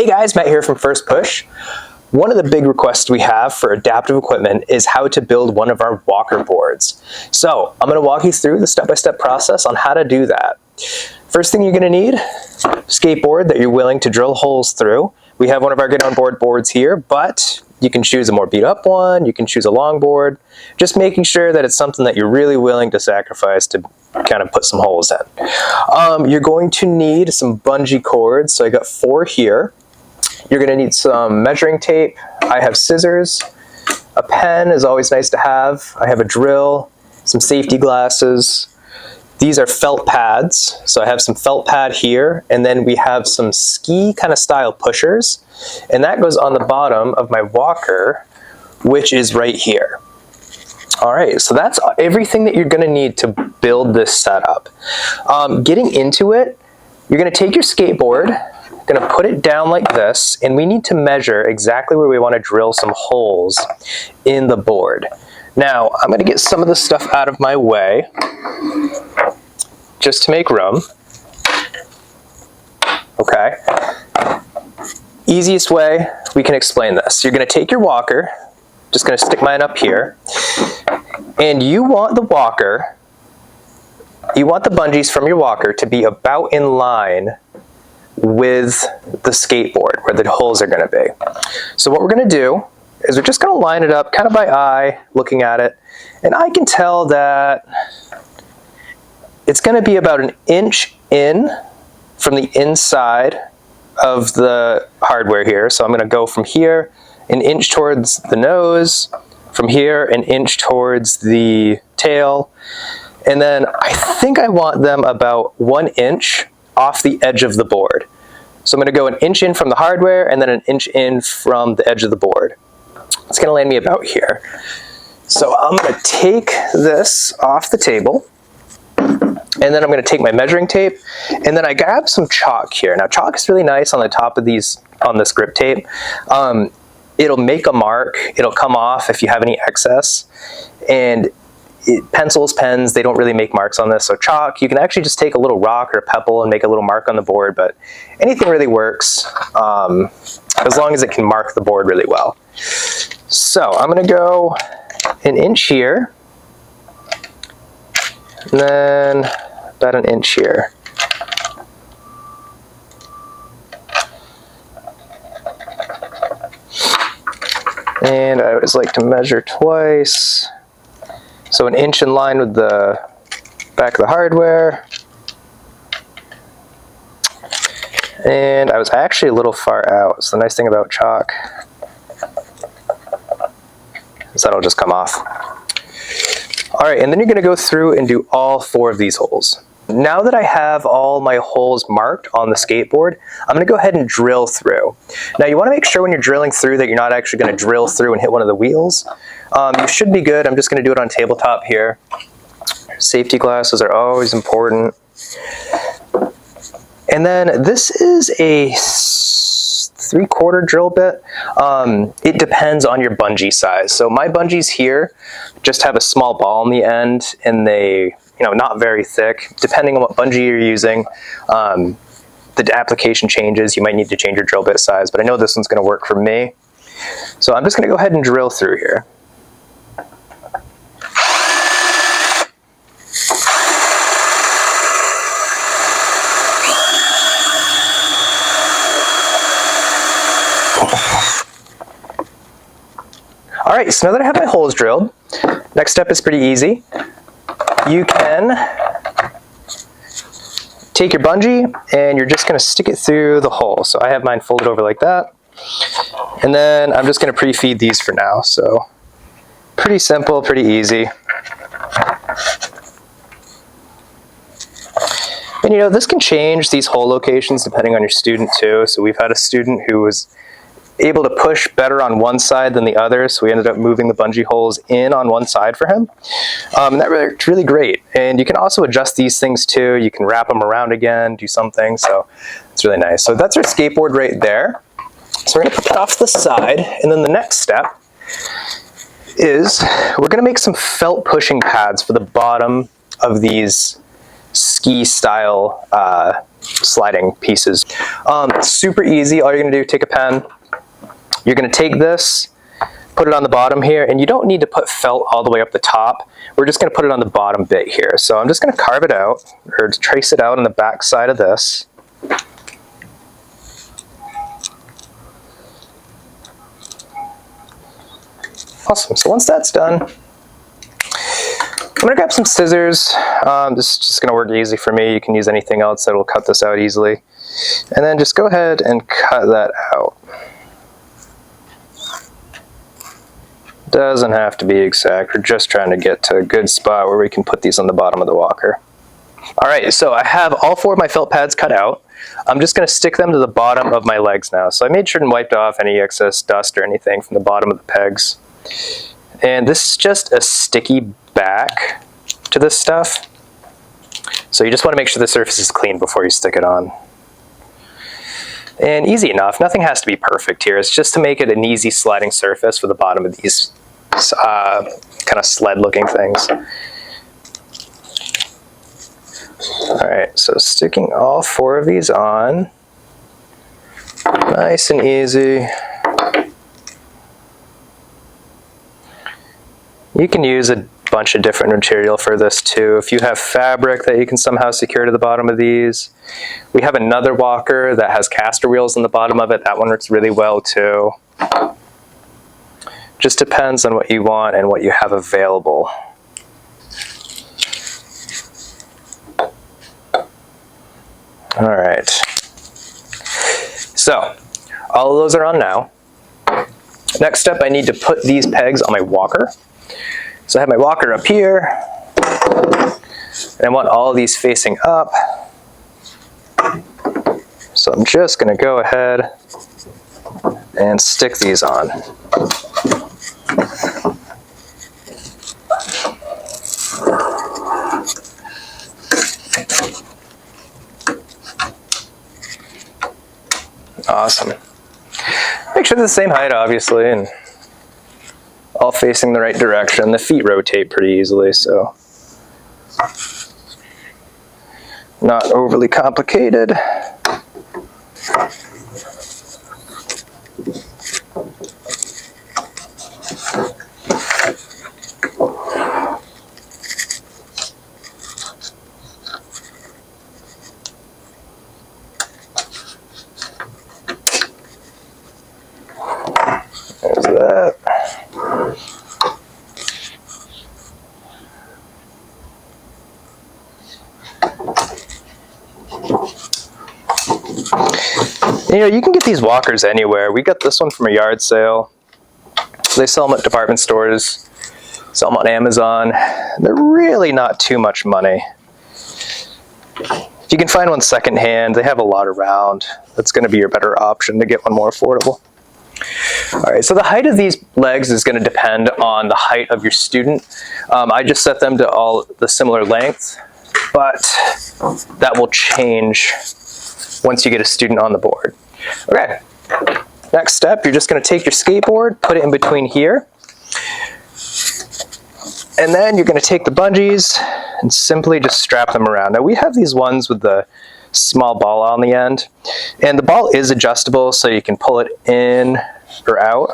Hey guys, Matt here from First Push. One of the big requests we have for adaptive equipment is how to build one of our walker boards. So I'm going to walk you through the step-by-step process on how to do that. First thing you're going to need, skateboard that you're willing to drill holes through. We have one of our Get On Board boards here, but you can choose a more beat up one, you can choose a long board, just making sure that it's something that you're really willing to sacrifice to kind of put some holes in. You're going to need some bungee cords, so I got 4 here. You're going to need some measuring tape. I have scissors. A pen is always nice to have. I have a drill, some safety glasses. These are felt pads. So I have some felt pad here, and then we have some ski kind of style pushers, and that goes on the bottom of my walker, which is right here. All right, so that's everything that you're going to need to build this setup. Getting into it, you're going to take your skateboard, going to put it down like this, and we need to measure exactly where we want to drill some holes in the board. Now, I'm going to get some of the stuff out of my way just to make room. Okay. Easiest way we can explain this. You're going to take your walker, just going to stick mine up here, and you want the walker, you want the bungees from your walker to be about in line with the skateboard, where the holes are going to be. So what we're going to do is we're just going to line it up kind of by eye, looking at it, and I can tell that it's going to be about 1 inch in from the inside of the hardware here. So I'm going to go from here 1 inch towards the nose, from here 1 inch towards the tail, and then I think I want them about 1 inch off the edge of the board. So I'm going to go 1 inch in from the hardware and then 1 inch in from the edge of the board. It's going to land me about here. So I'm going to take this off the table, and then I'm going to take my measuring tape, and then I grab some chalk here. Now chalk is really nice on the top of these, on this grip tape. It'll make a mark, it'll come off if you have any excess, and pencils, pens, they don't really make marks on this. So chalk, you can actually just take a little rock or a pebble and make a little mark on the board, but anything really works as long as it can mark the board really well. So I'm going to go 1 inch here, and then about 1 inch here. And I always like to measure twice. So 1 inch in line with the back of the hardware. And I was actually a little far out. So the nice thing about chalk is that'll just come off. All right, and then you're going to go through and do all 4 of these holes. Now that I have all my holes marked on the skateboard, I'm going to go ahead and drill through. Now you want to make sure when you're drilling through that you're not actually going to drill through and hit one of the wheels. You should be good. I'm just going to do it on tabletop here. Safety glasses are always important. And then this is a 3/4 drill bit. It depends on your bungee size. So my bungees here just have a small ball on the end, and they, not very thick. Depending on what bungee you're using, the application changes. You might need to change your drill bit size, but I know this one's going to work for me. So I'm just going to go ahead and drill through here. All right, so now that I have my holes drilled, next step is pretty easy. You can take your bungee and you're just going to stick it through the hole. So I have mine folded over like that. And then I'm just going to pre-feed these for now. So pretty simple, pretty easy. And this can change, these hole locations, depending on your student too. So we've had a student who was able to push better on one side than the other, so we ended up moving the bungee holes in on one side for him. And that worked really great. And you can also adjust these things too. You can wrap them around again, do something, so it's really nice. So that's our skateboard right there. So we're going to put that off to the side, and then the next step is we're going to make some felt pushing pads for the bottom of these ski style sliding pieces. Super easy. All you're gonna do, take a pen. You're gonna take this, put it on the bottom here, and you don't need to put felt all the way up the top. We're just gonna put it on the bottom bit here. So I'm just gonna carve it out, or trace it out on the back side of this. Awesome, so once that's done, I'm gonna grab some scissors. This is just gonna work easy for me. You can use anything else that will cut this out easily. And then just go ahead and cut that out. Doesn't have to be exact. We're just trying to get to a good spot where we can put these on the bottom of the walker. All right, so I have all 4 of my felt pads cut out. I'm just gonna stick them to the bottom of my legs now. So I made sure and wiped off any excess dust or anything from the bottom of the pegs. And this is just a sticky back to this stuff. So you just wanna make sure the surface is clean before you stick it on. And easy enough, nothing has to be perfect here. It's just to make it an easy sliding surface for the bottom of these kind of sled looking things. All right, so sticking all 4 of these on, nice and easy. You can use a bunch of different material for this too. If you have fabric that you can somehow secure to the bottom of these. We have another walker that has caster wheels on the bottom of it. That one works really well too. Just depends on what you want and what you have available. All right. So, all of those are on now. Next step, I need to put these pegs on my walker. So I have my walker up here, and I want all of these facing up. So I'm just gonna go ahead and stick these on. Awesome. Make sure they're the same height, obviously, and all facing the right direction. The feet rotate pretty easily, so not overly complicated. There's that. You know, you can get these walkers anywhere. We got this one from a yard sale. They sell them at department stores, sell them on Amazon. They're really not too much money. If you can find one secondhand, they have a lot around. That's going to be your better option to get one more affordable. All right, so the height of these legs is going to depend on the height of your student. I just set them to all the similar length, but that will change once you get a student on the board. Okay, next step, you're just going to take your skateboard, put it in between here, and then you're going to take the bungees and simply just strap them around. Now we have these ones with the small ball on the end, and the ball is adjustable so you can pull it in or out.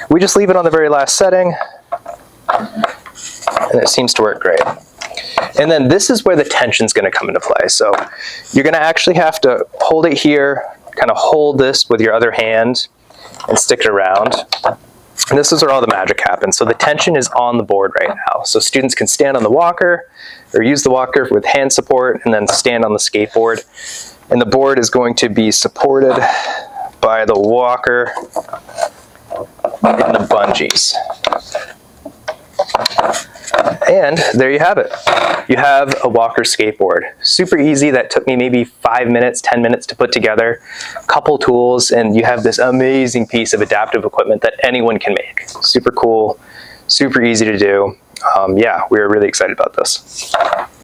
We just leave it on the very last setting, and it seems to work great. And then this is where the tension is going to come into play. So you're going to actually have to hold it here, kind of hold this with your other hand and stick it around. And this is where all the magic happens. So the tension is on the board right now. So students can stand on the walker or use the walker with hand support and then stand on the skateboard. And the board is going to be supported by the walker and the bungees. And there you have it. You have a walker skateboard. Super easy. That took me maybe 5 minutes, 10 minutes to put together. Couple tools, and you have this amazing piece of adaptive equipment that anyone can make. Super cool, super easy to do. Yeah, we are really excited about this.